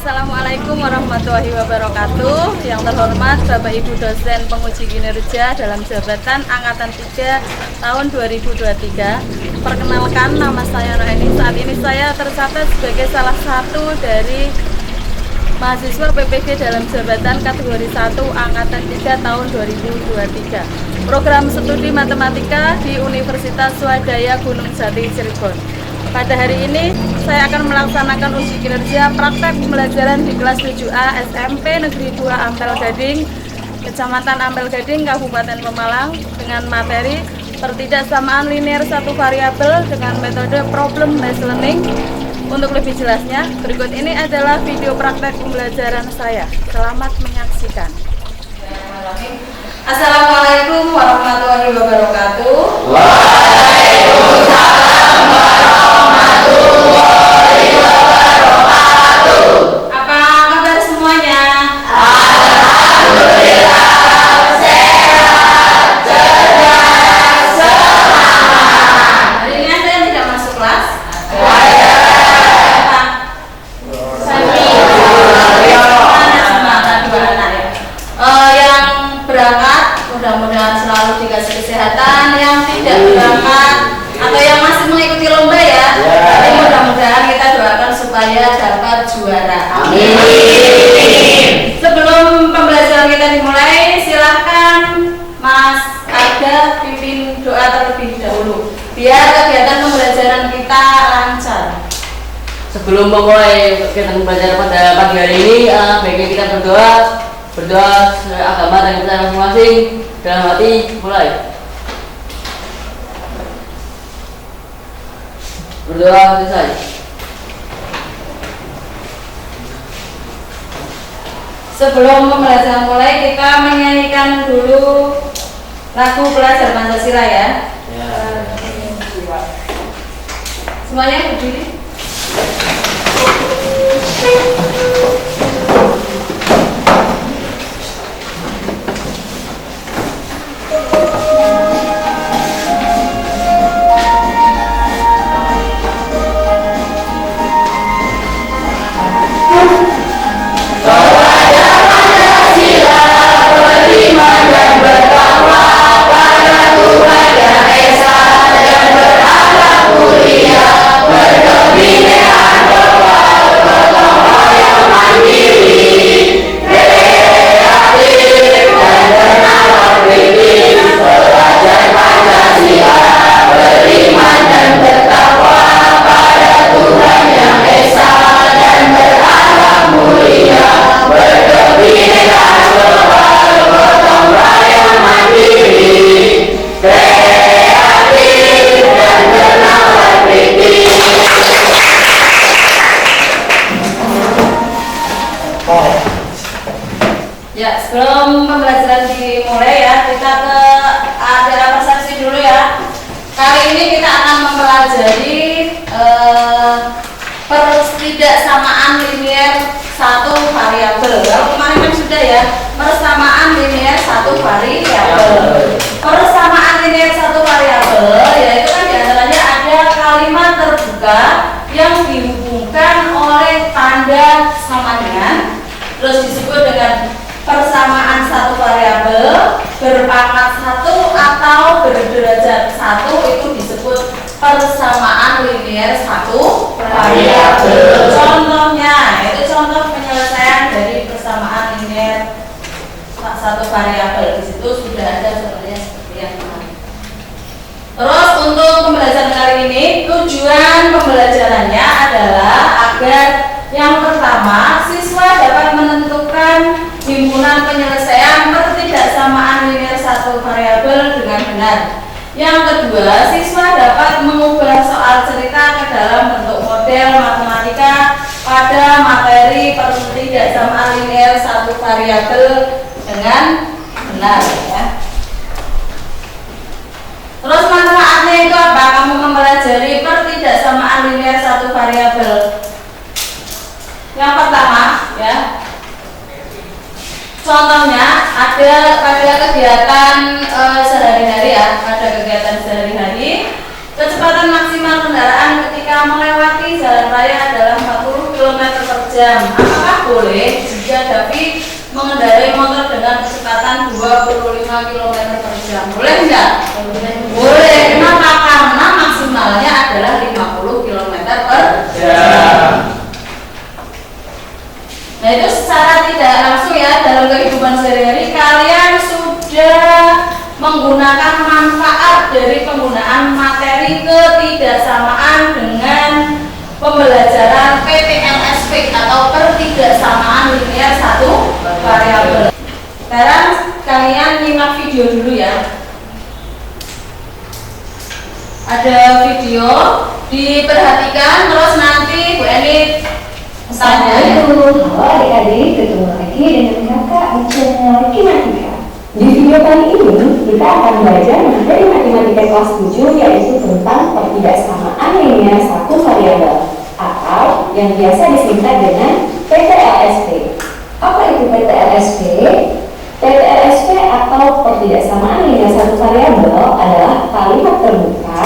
Assalamualaikum warahmatullahi wabarakatuh. Yang terhormat Bapak Ibu dosen penguji kinerja dalam jabatan Angkatan 3 tahun 2023. Perkenalkan, nama saya Roheni. Saat ini saya tercatat sebagai salah satu dari mahasiswa PPG dalam jabatan kategori 1 Angkatan 3 tahun 2023. Program studi matematika di Universitas Swadaya Gunung Jati, Cirebon. Pada hari ini saya akan melaksanakan uji kinerja praktek pembelajaran di kelas 7A SMP Negeri 2 Ampel Gading, Kecamatan Ampel Gading, Kabupaten Pemalang, dengan materi pertidaksamaan linear satu variabel dengan metode problem based learning. Untuk lebih jelasnya, berikut ini adalah video praktek pembelajaran saya. Selamat menyaksikan. Assalamualaikum warahmatullahi wabarakatuh. Waalaikumsalam warahmatullahi wabarakatuh. Apa kabar semuanya? Alhamdulillah, sehat, cerdas, semangat. Hari ini saya tidak masuk kelas. Yang berangkat mudah-mudahan selalu dikasih kesehatan, yang tidak berangkat atau yang masih mengikuti lomba ya, tapi mudah-mudahan kita doakan supaya dapat juara. Amin. Sebelum pembelajaran kita dimulai, silahkan Mas Arga pimpin doa terlebih dahulu biar kegiatan pembelajaran kita lancar. Sebelum memulai kegiatan pembelajaran pada pagi hari ini, baiknya kita berdoa sesuai agama dan kita masing-masing. Dalam hati, mulai. Berdoa selesai. Sebelum pembelajaran mulai, kita menyanyikan dulu lagu Pelajar Pancasila ya. Semuanya berdiri. Ya, sebelum pembelajaran dimulai ya, kita ke acara persepsi dulu ya. Kali ini kita akan mempelajari pertidaksamaan linear satu variabel. Kalau kemarin kan sudah ya, persamaan linear satu variabel. Persamaan linear satu variabel yaitu kan diantaranya ada kalimat terbuka yang dihubungkan oleh tanda sama dengan, terus disebut dengan persamaan satu variabel berpangkat satu atau berderajat satu, itu disebut persamaan linear satu variabel. Contohnya, itu contoh penyelesaian dari persamaan linear satu variabel. Di situ sudah ada contohnya seperti yang kemarin. Terus untuk pembelajaran kali ini, tujuan pembelajarannya adalah agar yang pertama, siswa dapat menentukan himpunan penyelesaian pertidaksamaan linear satu variabel dengan benar. Yang kedua, siswa dapat mengubah soal cerita ke dalam bentuk model matematika pada materi pertidaksamaan linear satu variabel dengan benar ya. Terus manfaatnya itu apa? Kamu mempelajari pertidaksamaan linear satu variabel. Yang pertama ya, contohnya ada pada kegiatan sehari-hari ya, pada kegiatan sehari-hari kecepatan maksimal kendaraan ketika melewati jalan raya adalah 40 km/jam jam. Apakah boleh jika David mengendarai motor dengan kecepatan 25 km per jam? Boleh nggak? Boleh. Kenapa? Karena maksimalnya adalah 50 km per jam. Nah itu secara tidak langsung ya, dalam kehidupan sehari-hari kalian sudah menggunakan manfaat dari penggunaan materi ketidaksamaan dengan pembelajaran PTLSP atau pertidaksamaan linear satu variabel. Sekarang kalian nyimak video dulu ya. Ada video, diperhatikan terus nanti Bu Eni tanya ya. Halo adik-adik, ketemu lagi dengan kakak di channel Matematika. Di video kali ini kita akan belajar materi matematika kelas 7 yaitu tentang pertidaksamaan linear satu variabel atau yang biasa disingkat dengan PTLSP. Apa itu PTLSP? PTLSP atau pertidaksamaan linear satu variabel adalah kalimat terbuka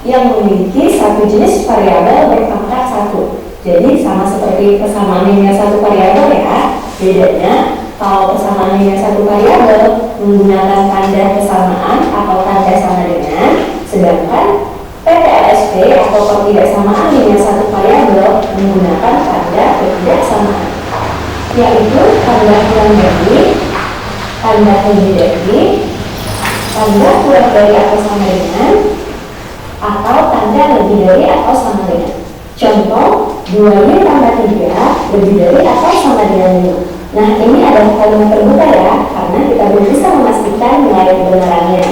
yang memiliki satu jenis variabel berpangkat satu. Jadi sama seperti persamaan linear satu variabel ya. Bedanya kalau persamaan linear satu variabel menggunakan tanda kesamaan atau tanda sama dengan, sedangkan PTLSP atau pertidaksamaan linear satu variabel menggunakan tanda ketidaksamaan, yaitu tanda kurang dari, tanda lebih dari, tanda kurang dari atau sama dengan, atau tanda lebih dari atau sama dengan. Contoh, 2 tambah 3 lebih dari atau sama dengan 5. Nah, ini adalah kalimat terbuka ya, karena kita belum bisa memastikan nilai kebenarannya.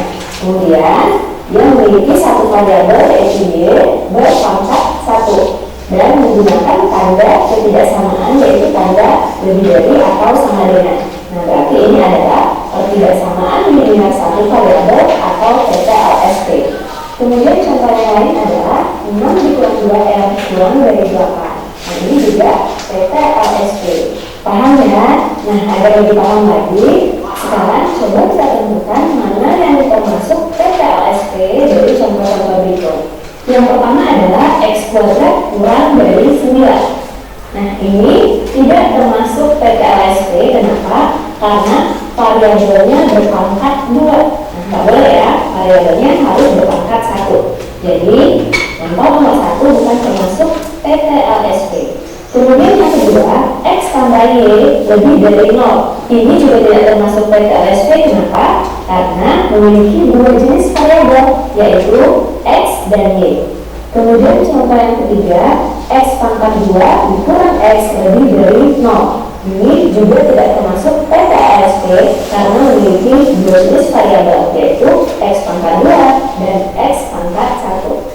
Kemudian, dia memiliki satu variabel yaitu Y berpangkat 1 dan menggunakan tanda ketidaksamaan yaitu tanda lebih dari atau sama dengan. Nah, berarti ini adalah pertidaksamaan linear satu variabel atau PTLSP. Kemudian contoh yang lain adalah 6 dikurang 2L kurang dari 8. Nah, ini juga PTLSP. Paham ya? Nah, agar lebih paham lagi, sekarang coba kita tentukan mana yang termasuk PTLSP dari contoh-contoh berikut. Yang pertama adalah X kuadrat kurang dari 9. Nah, ini tidak termasuk PTLSP. Kenapa? Karena variabelnya berpangkat 2. Nah, nggak boleh ya, variabelnya harus berpangkat 1. Jadi, contoh nomor 1 bukan termasuk PTLSP. Kemudian yang kedua, X tambah Y lebih dari 0. Ini juga tidak termasuk PTLSP. Kenapa? Karena memiliki 2 jenis variabel, yaitu X dan Y. Kemudian contoh yang ketiga, X pangkat 2 dikurang X lebih dari 0. Ini juga tidak termasuk PTLSP karena memiliki 2 jenis variabel, yaitu X pangkat 2 dan X pangkat 1.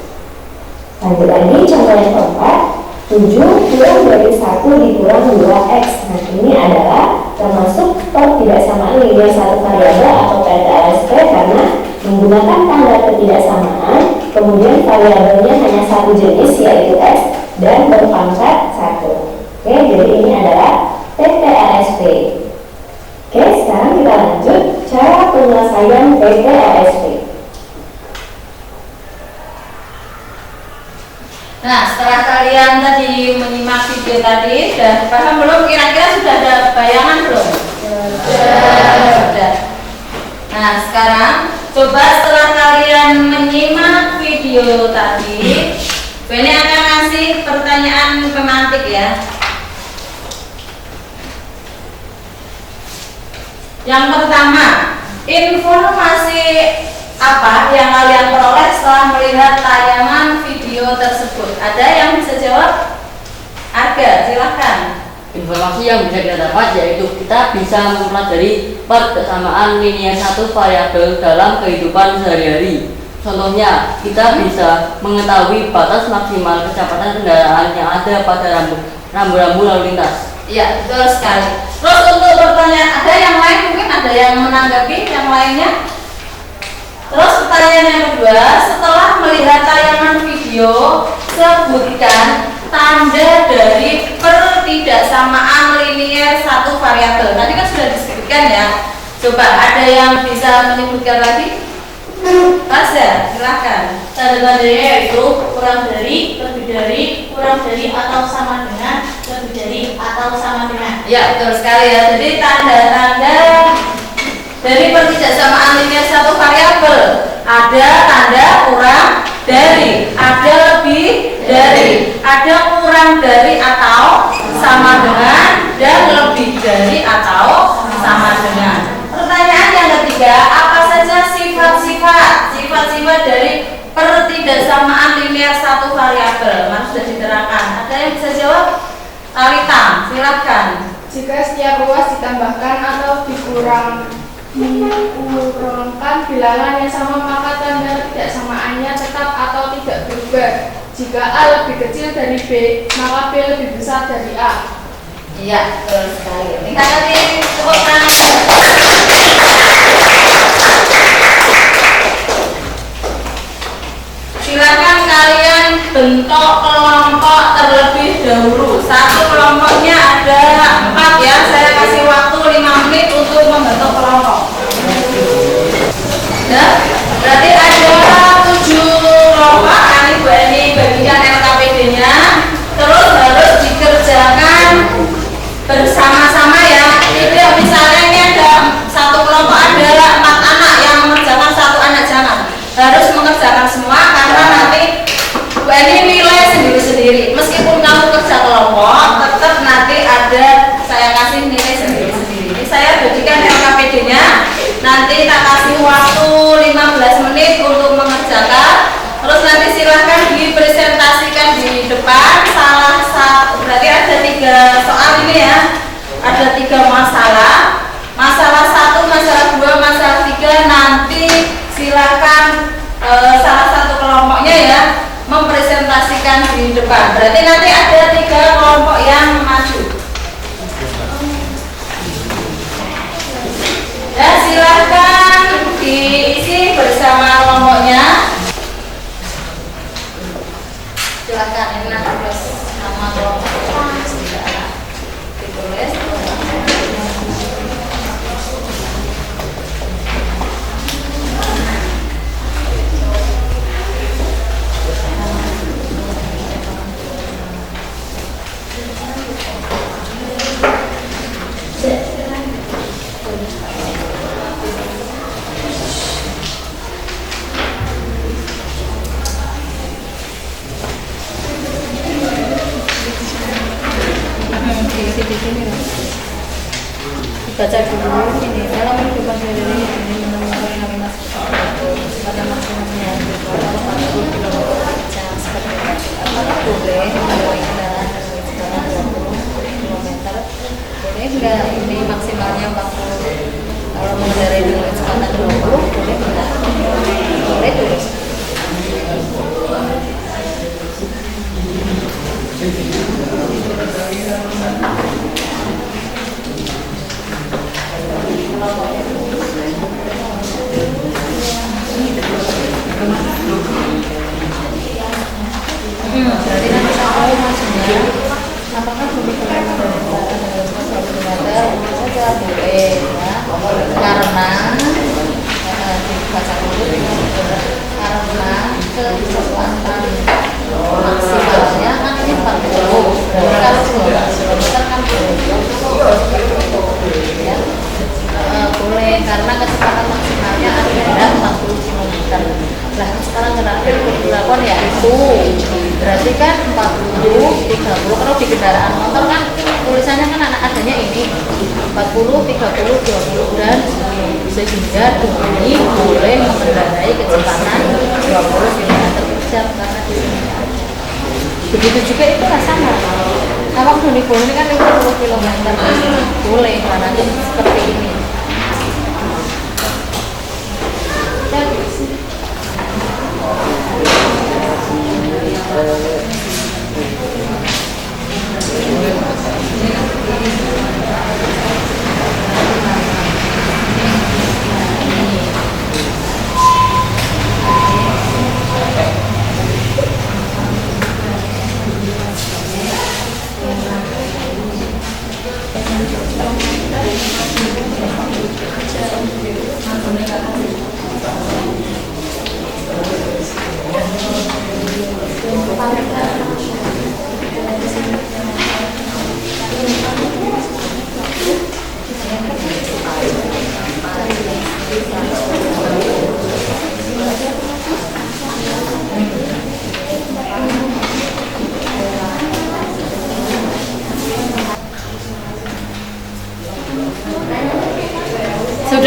Lanjut lagi contoh yang keempat, 7 kurang dari 1 dikurang 2X. Nah, ini adalah termasuk pertidaksamaan linear satu variabel atau PTLSP karena menggunakan tanda ketidaksamaan, kemudian variabelnya hanya satu jenis yaitu X dan berpangkat 1. Oke, jadi ini adalah PTLSP. Oke, sekarang kita lanjut cara penyelesaian PTLSP. Nah, setelah kalian tadi menyimak video tadi, sudah paham belum? Kira-kira sudah ada bayangan belum? Sudah. Nah, sekarang coba setelah kalian menyimak video tadi, ini akan ngasih pertanyaan pemantik ya. Yang pertama, informasi apa yang kalian peroleh setelah melihat tayangan video tersebut? Ada yang bisa jawab? Ada, silahkan. Informasi yang bisa kita dapat yaitu kita bisa mempelajari persamaan linear satu variabel dalam kehidupan sehari-hari. Contohnya, kita bisa mengetahui batas maksimal kecepatan kendaraan yang ada pada rambu-rambu lalu lintas. Iya, betul sekali. Terus untuk pertanyaan, ada yang lain mungkin ada yang menanggapi yang lainnya? Terus pertanyaan yang kedua, setelah melihat tayangan video, sebutkan tanda dari pertidaksamaan linear satu variabel. Tadi kan sudah disebutkan ya. Coba ada yang bisa menyebutkan lagi? Tasya, silakan. Tanda-tandanya yaitu kurang dari, lebih dari, kurang dari atau sama dengan, lebih dari atau sama dengan. Ya, betul sekali ya. Jadi tanda-tanda dari pertidaksamaan linear satu variabel, ada tanda kurang dari, ada lebih dari, ada kurang dari atau sama dengan, dan lebih dari atau sama dengan. Pertanyaan yang ketiga, apa saja sifat-sifat dari pertidaksamaan linear satu variabel? Mas sudah diterangkan. Ada yang bisa jawab? Arita, silakan. Jika setiap ruas ditambahkan atau dikurangkan bilangan yang sama, maka tanda ketidaksamaannya tetap atau tidak berubah. Jika A lebih kecil dari B, maka B lebih besar dari A. Iya, betul sekali. Tingkat nanti tepuk tangan. Silakan kalian bentuk kelompok terlebih dahulu. Satu kelompoknya ada 4 ya. Saya kasih waktu 5 menit untuk membentuk kelompok. Nah, berarti ada 7 kelompok. Nanti Bu Eni bagikan LKPD-nya. Terus harus dikerjakan bersama-sama ya. Tidak misalnya ini ada satu kelompok adalah 4 anak yang mengerjakan 1 anak, jangan. Harus mengerjakan semua karena nanti Bu Eni nilai sendiri-sendiri. Meskipun kamu kerja kelompok, tetap nanti ada saya kasih nilai sendiri-sendiri. Ini saya bagikan LKPD-nya. Nanti tak kasih waktu 15 menit untuk mengerjakan. Terus nanti silahkan dipresentasikan di depan. Salah satu, berarti ada 3 soal ini ya. Ada 3 masalah. Masalah 1, masalah 2, masalah 3. Nanti silahkan salah satu kelompoknya ya mempresentasikan di depan. Berarti nanti ada 3 kelompok yang maju. Dan silahkan diisi bersama kelompoknya. Silahkan ini nanti terus nama kelompok tidak ditulis. Baca dulu ini dalam kehidupan sehari-hari ini menemukan nama pada maksimumnya seperti apakah boleh mengendarai kendaraan sekitar 20 km, boleh enggak ini maksimalnya 40, kalau mengendarai dengan kecepatan 20 boleh enggak? Boleh tulis. Berarti nanti kalau maksudnya apakah boleh kalau dari saja boleh ya, karena dibaca dulu karena kecepatan maksimalnya kan ini 40, berarti kalau 12 km kan boleh ya. Boleh karena kecepatan maksimalnya adalah 40 km. Lah sekarang kenapa dilakukan ya itu berarti kan 40 30. Kalau di kendaraan motor kan tulisannya kan adanya ini 40 30 20 dan sehingga ini boleh mengendarai kecepatan 20 km per jam karena di sini ada. Begitu juga itu lah sama. Kalau Doni boleh kan 50 km boleh karena seperti ini. Thank you.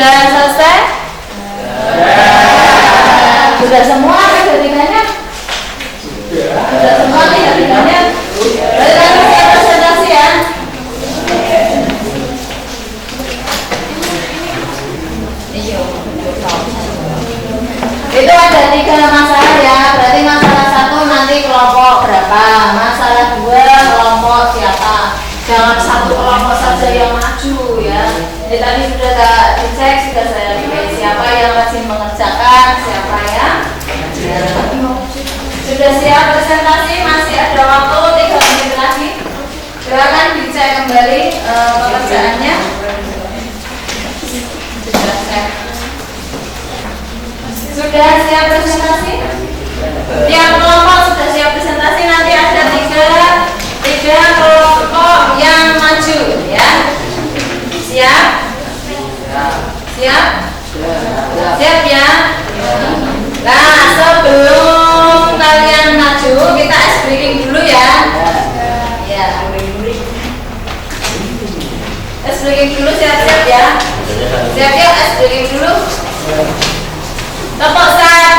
Sudah selesai? Sudah semua tiga-tiganya? Sudah semua tiga-tiganya? Berarti nanti saya presentasi ya. Itu ada 3 masalah ya. Berarti masalah 1 nanti kelompok berapa, masalah 2 kelompok siapa. Jangan satu kelompok saja yang maju ya. Jadi tadi sudah dicek, sudah saya pilih siapa yang rajin mengerjakan, siapa ya. Sudah siap presentasi, masih ada waktu 3 menit lagi. Silakan dicek kembali pekerjaannya. Sudah siap presentasi? Tiap kelompok sudah siap presentasi, nanti ada 3 kelompok yang maju ya. Siap? Siap? Siap ya? Nah, sebelum kalian maju, kita ice breaking dulu ya. Ya, ice breaking dulu, siap-siap ya. Siap ya, ice breaking dulu. Kelompok 1,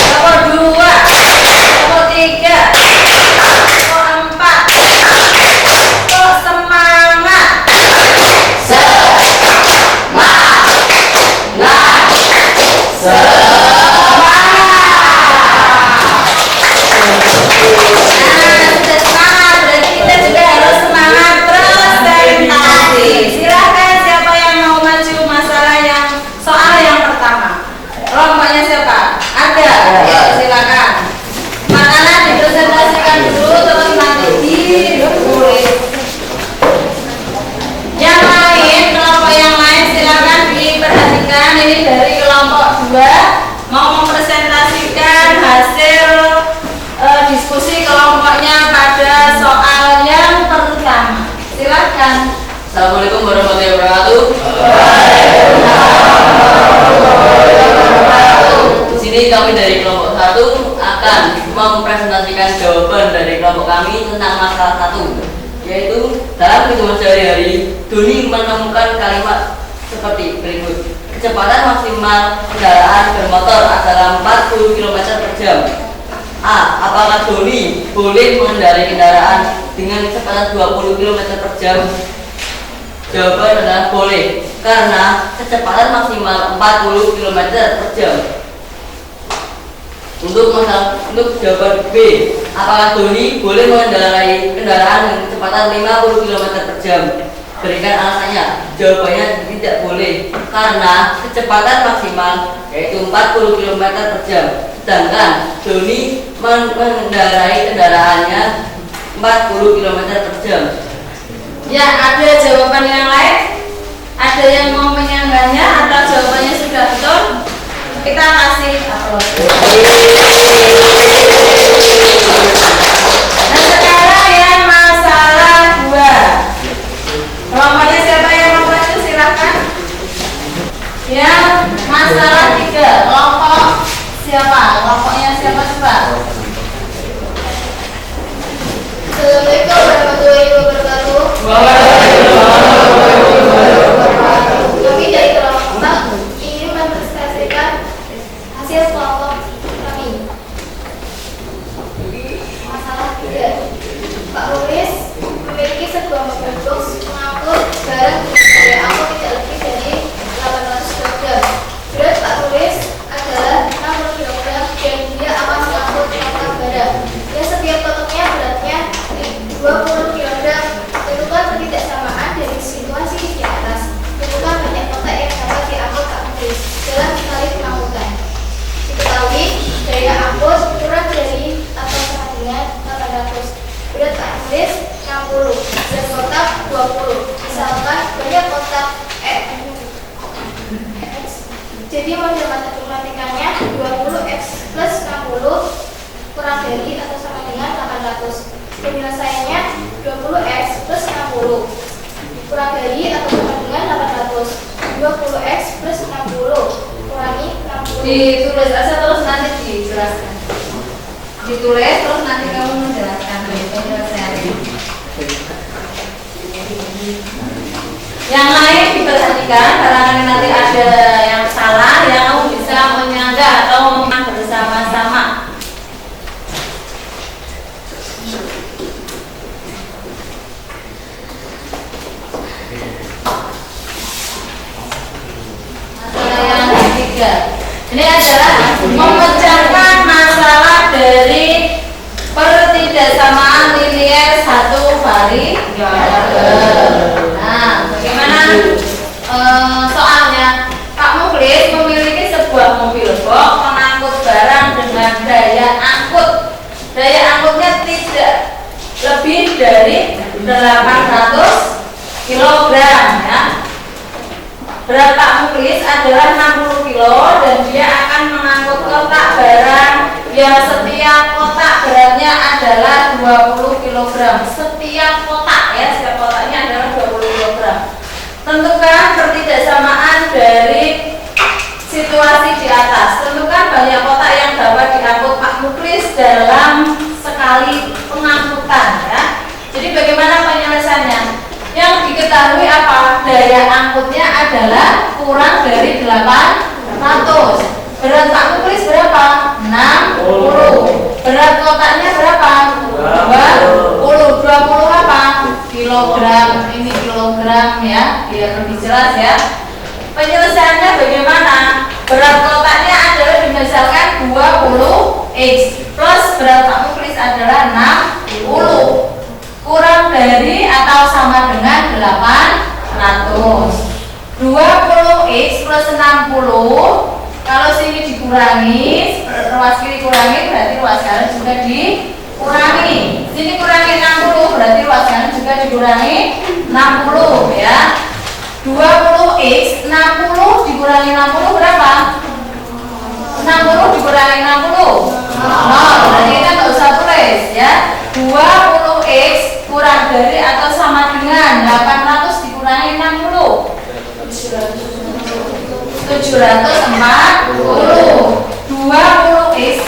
kelompok 2, kelompok 3, kelompok 4, kelompok semangat. Kelompoknya siapa? Ada? Ya, silakan. Makanan dipresentasikan dulu, terus nanti ditulis. Yang lain, kelompok yang lain silakan diperhatikan. Ini dari kelompok 2 mau mempresentasikan hasil diskusi kelompoknya pada soal yang pertama. Silakan. Assalamualaikum warahmatullahi wabarakatuh. Di sini kami dari kelompok 1 akan mempresentasikan jawaban dari kelompok kami tentang masalah 1, yaitu dalam kehidupan sehari-hari Doni menemukan kalimat seperti berikut. Kecepatan maksimal kendaraan bermotor adalah 40 km per jam. A. Apakah Doni boleh mengendarai kendaraan dengan kecepatan 20 km per jam? Jawaban adalah boleh, karena kecepatan maksimal 40 km per jam. Untuk jawaban B, apakah Doni boleh mengendarai kendaraan dengan kecepatan 50 km per jam? Berikan alasannya. Jawabannya tidak boleh, karena kecepatan maksimal yaitu 40 km per jam. Sedangkan Doni mengendarai kendaraannya 40 km per jam. Ya, ada jawaban yang lain? Ada yang mau menyanggahnya atau jawabannya sudah betul? Kita kasih aplaus. Nah, sekarang yang masalah 2. Kelompoknya siapa yang mau maju? Silakan. Yang masalah 3. Kelompok siapa? Kelompoknya siapa coba? Assalamualaikum warahmatullahi wabarakatuh. Kami dari kelompok 4 ingin mempresentasikan hasil kelompok kami. Masalah 3. Pak Rulis memiliki sebuah mobil box mengangkut barang yang aku tidak lebih dari 800 kg. Berat Pak Rulis adalah 60 kg dan dia akan mengangkut kotak barang. Dan setiap kotaknya beratnya 20 kg. Tentukan ketidaksamaan dari situasi di atas. Tentukan banyak kotak yang dapat diangkut Pak Rulis dalam sekali pengangkutan. Diketahui daya angkut kurang dari atau sama dengan 800. Berat Pak Rulis 60 dan kotak 20. Misalkan banyak kotak X. Jadi model matematikannya 20X plus 60 kurang dari atau sama dengan 800. Penyelesaiannya 20X plus 60 kurang dari atau sama dengan 800. 20X plus 60 kurangi 60. Ditulis aja terus nanti dijelaskan. Ditulis terus nanti kamu menjelaskan penyelesaiannya. Yang lain diperhatikan. perhatikan, barangkali nanti ada yang salah, yang kamu bisa menyanggah atau menang bersama-sama. Masalah yang ketiga, ini adalah memecahkan masalah dari pertidaksamaan linier satu variabel. Nah, bagaimana soalnya? Pak Muklis memiliki sebuah mobil box pengangkut barang dengan daya angkut. Daya angkutnya tidak lebih dari 800 kg ya. Berat Pak Muklis adalah 60 kg dan dia akan mengangkut kotak barang yang setiap kotak beratnya adalah 20 kg. Setiap kotak ya, setiap kotaknya adalah 20 kg. Tentukan pertidaksamaan dari situasi di atas. Tentukan banyak kotak yang dapat diangkut Pak Muklis dalam sekali pengangkutan ya. Jadi bagaimana penyelesaiannya? Yang diketahui apa? Daya angkutnya adalah kurang dari 800. Berat Pak Muklis berapa? 60. Berat kotaknya berapa? 20. 20 apa? Kilogram. Ini kilogram ya, biar lebih jelas ya. Penyelesaiannya bagaimana? Berat kotaknya adalah dimisalkan 20x plus berat Pak Muklis adalah 60. Kurang dari atau sama dengan 800. 20x plus 60, kalau sini dikurangi, ruas kiri kurangi berarti ruas kanan juga dikurangi. Sini kurangi 60 berarti ruas kanan juga dikurangi 60 ya. 20x 60 dikurangi 60 berapa? 60 dikurangi 60 berarti kita nggak usah tulis ya. 20x kurang dari atau sama dengan 800 dikurangi 60 740. 20x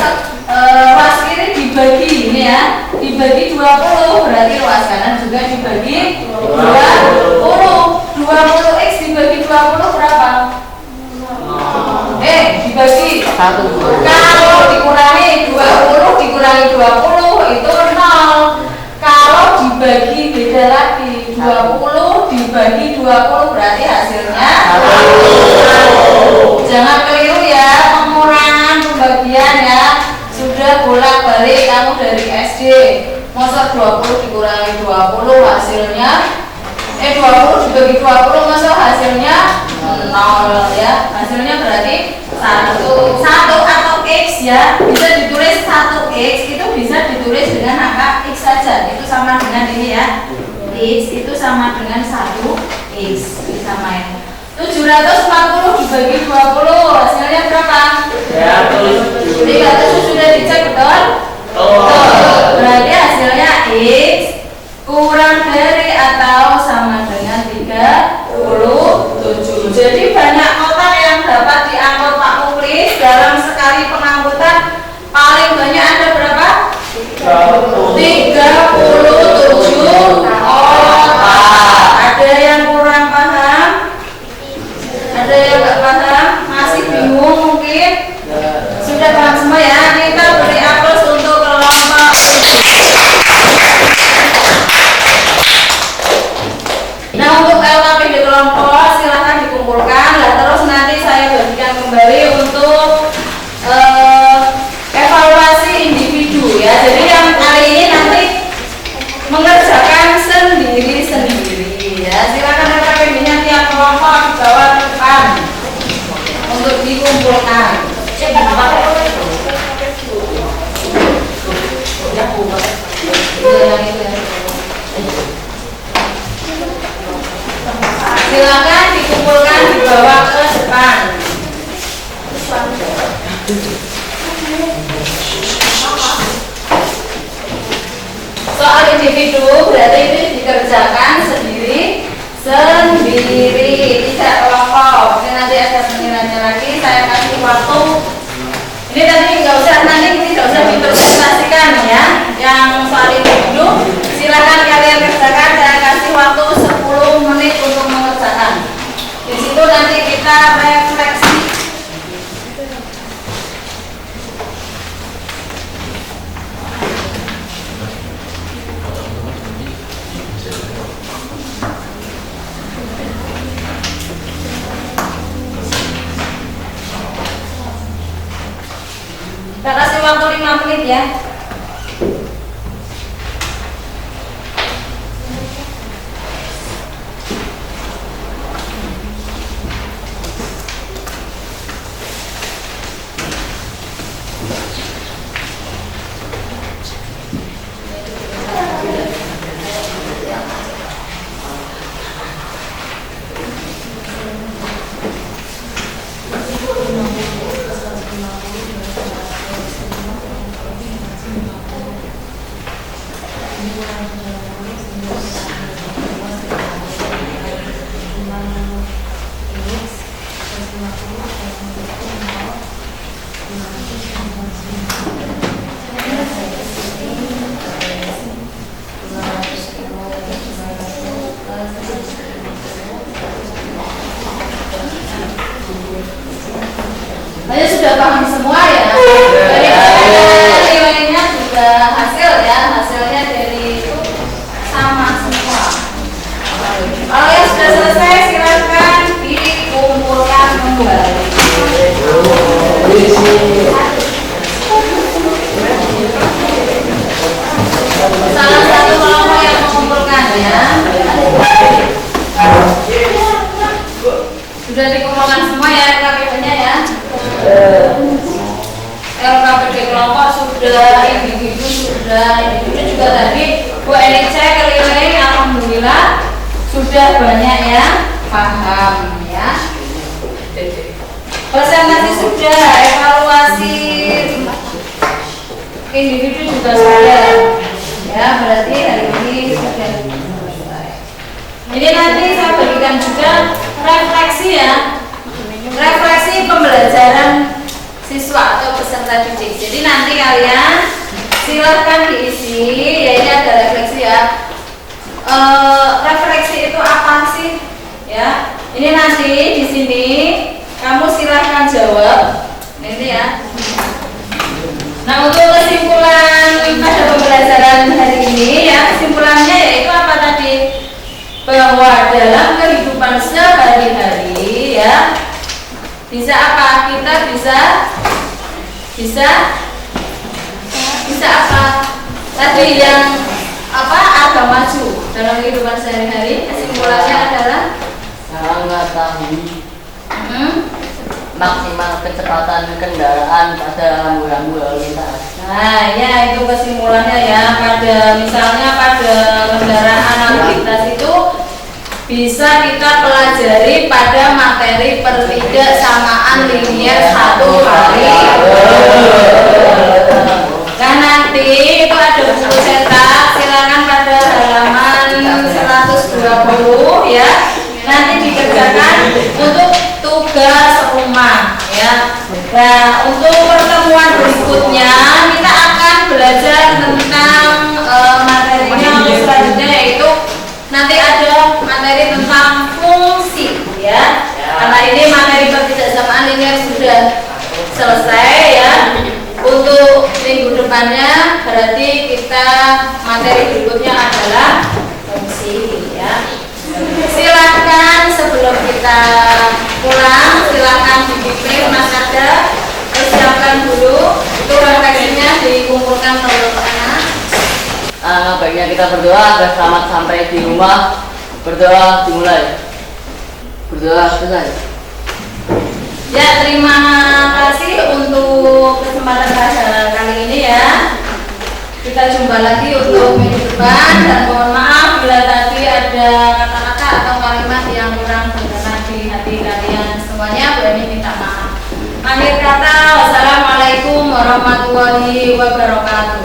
ruas kiri dibagi ini ya, dibagi 20 berarti ruas kanan juga dibagi 20. 20x dibagi 20 berapa? Dibagi 1. Kalau dikurangi 20 dikurangi 20 itu 0. Kalau dibagi beda lagi, 20 dibagi 20 berarti hasilnya 1. Jangan keliru ya, pengurangan pembagian ya. Sudah bolak-balik kamu dari SD. Masa 20 dikurangi 20 hasilnya 20 dibagi 20 masa hasilnya 0 ya. Hasilnya berarti 1 atau X ya. Bisa ditulis 1X, itu bisa ditulis dengan angka X saja. Itu sama dengan ini ya. X itu sama dengan 1X. Disamain. 740 dibagi 20 hasilnya berapa? 300 sudah dicek betul? Betul. Berarti hasilnya X kurang dari atau sama dengan 37. Jadi banyak kotak yang dapat diangkut Pak Muklis dalam sekali pengangkutan paling banyak ada berapa? 37 kotak. Ada yang kurang paham? Ada yang nggak paham? Masih bingung mungkin? Sudah paham semua ya? Kita beri aplaus untuk kelompok. Nah, untuk LKP di kelompok silahkan dikumpulkan. Lah terus nanti saya bagikan kembali untuk evaluasi individu ya. Jadi yang kali ini nanti mengerjakan sendiri-sendiri ya. Silakan LKP-nya tiap kelompok dibawa ke depan untuk dikumpulkan. Silakan dikumpulkan dibawa ke depan. Soal individu berarti ini dikerjakan sendiri, tidak kelompok. Ini nanti ada penilaiannya lagi. Saya kasih waktu. Ini tadi nggak usah, nanti tidak usah dipresentasikan ya. Yang soal individu silakan kalian kerjakan. Saya kasih waktu 10 menit untuk mengerjakan. Di situ kita refleksi. Kita kasih waktu 5 menit ya. Saya sudah paham semua ya. Nilainya juga hasil ya, hasilnya dari itu sama semua. Kalau yang sudah selesai silakan dikumpulkan kembali. Salah satu kelompok yang mengumpulkan ya. Sudah dikumpulkan semua ya KPP-nya ya. LKPD kelompok sudah, individu sudah, individu juga tadi Bu Eni cek keliling, alhamdulillah sudah banyak yang paham ya. Presentasi sudah, evaluasi individu juga sudah ya, berarti hari ini sudah selesai. Jadi nanti saya berikan juga refleksi ya, refleksi pembelajaran siswa atau peserta didik. Jadi nanti kalian silahkan diisi, ya ini ada refleksi ya. Refleksi itu apa sih? Ya, ini nanti di sini kamu silahkan jawab. Ini ya. Nah untuk kesimpulan pada pembelajaran hari ini ya, kesimpulannya yaitu apa tadi? Bahwa dalam kehidupan sehari-hari ya, bisa apa? Kita bisa apa? Tadi yang apa? Agak maju dalam kehidupan sehari-hari. Kesimpulannya adalah mengetahui maksimal kecepatan kendaraan pada rambu-rambu lalu lintas. nah ya itu kesimpulannya ya, pada misalnya pada kendaraan lalu lintas itu bisa kita pelajari pada materi pertidaksamaan linier 1 hari. Nah nanti itu ada buku cetak, silakan pada halaman 120 ya. Nanti dikerjakan untuk tugas rumah ya. Nah untuk pertemuan berikutnya kita akan belajar tentang materinya untuk selanjutnya, yaitu nanti ada materi tentang fungsi ya. Karena ini materi pertidaksamaan linier sudah selesai ya. Untuk minggu depannya berarti kita materi berikutnya adalah fungsi ya. Silahkan sebelum kita pulang, silahkan dipimpin Mas Ada, persiapkan dulu itu refleksinya, dikumpulkan oleh anak. Baiknya kita berdoa agar selamat sampai di rumah. Berdoa dimulai. Berdoa selesai. Ya, terima kasih untuk kesempatan pada kali ini ya. Kita jumpa lagi untuk minggu depan, dan mohon maaf bila tadi ada kata-kata atau kalimat yang kurang berkenan di hati kalian semuanya. Bu Eni minta maaf. Akhir kata, wassalamualaikum warahmatullahi wabarakatuh.